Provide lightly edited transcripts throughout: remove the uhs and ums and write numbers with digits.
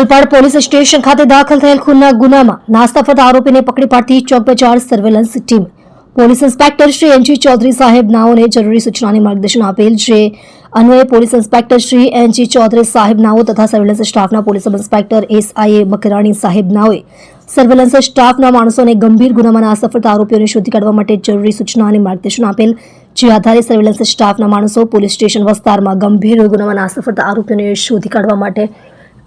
Olpad police station ખાતે દાખલ થયેલ ખૂનના ગુનામાં નાસ્તા ફરતા આરોપીને પકડી પાડતી Chowk Bazaar surveillance team police inspector Shri N G Chaudhary સાહેબ નાઓને જરૂરી સૂચનાની માર્ગદર્શન આપેલ છે. અન્વયે police inspector Shri N G Chaudhary સાહેબ નાઓ તથા સર્વેલન્સ સ્ટાફના police sub inspector SIA Makrani સાહેબ નાઓએ સર્વેલન્સ સ્ટાફના માણસોને ગંભીર ગુનામાં નાસ્તા ફરતા આરોપીઓને શોધી કાઢવા માટે જરૂરી સૂચનાની માર્ગદર્શન આપેલ. જે આધારે સર્વેલન્સ સ્ટાફના માણસો પોલીસ સ્ટેશન વિસ્તારમાં ગંભીર ગુનામાં નાસ્તા ફરતા આરોપીઓને શોધી કાઢવા માટે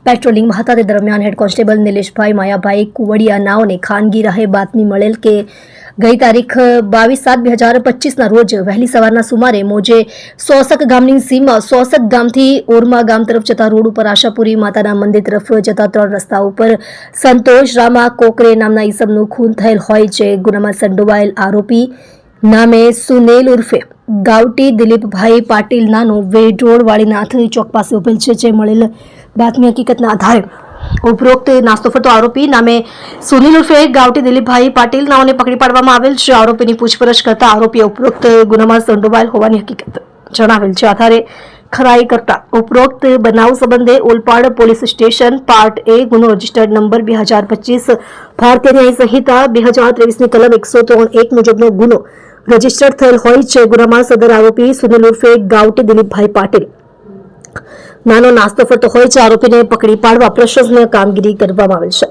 પેટ્રોલિંગમાં હતા. તે દરમિયાન હેડ કોન્સ્ટેબલ નિલેશભાઈ માયાભાઈ કુવડિયા નાઓને ખાનગી રાહે બાતમી મળેલ કે ગઈ તારીખ 22/7/2025ના રોજ વહેલી સવારના સુમારે મોજે સોસક ગામની સીમા સોસક ગામથી ઓરમા ગામ તરફ જતા રોડ ઉપર આશાપુરી માતાના મંદિર તરફ જતા 3 રસ્તા ઉપર સંતોષ રામા કોકરે નામના ઈસમનું ખૂન થયેલ હોય છે. ગુનામાં સંડોવાયેલ આરોપી નામે સુનેલ ઉર્ફે ગાવટી દિલીપભાઈ પાટીલ નાનો વેડોળ વાળીનાથ ચોક પાસે ઉભેલ છે. જે મળેલ બાતમી હકીકતના આધારે ઉપરોક્ત નાસ્તો ફરતો આરોપી નામે સુનિલ ઉર્ફે ગાવટી દિલીપભાઈ પાટીલ નાઓને પકડી પાડવામાં આવેલ છે. આરોપીની પૂછપરછ કરતા આરોપીએ ઉપરોક્ત ગુનામાં સંડોવાયેલ હોવાની હકીકત જણાવેલ છે. આધારે ખરાઈ કરતા ઉપરોક્ત બનાવ સંબંધે Olpad police station part A ગુનો રજિસ્ટર્ડ નંબર 2025 ભારતીય ન્યાય સંહિતા 2023ની કલમ 103(1) મુજબનો ગુનો રજિસ્ટર્ડ થયેલ હોય છે. ગુનામાં સદર આરોપી સુનિલ ઉર્ફે ગાવટી દિલીપભાઈ પાટીલ નાનો નાસ્તો ફરતો હોય છે. આરોપીને પકડી પાડવા પ્રશંસનીય કામગીરી કરવામાં આવેલ છે.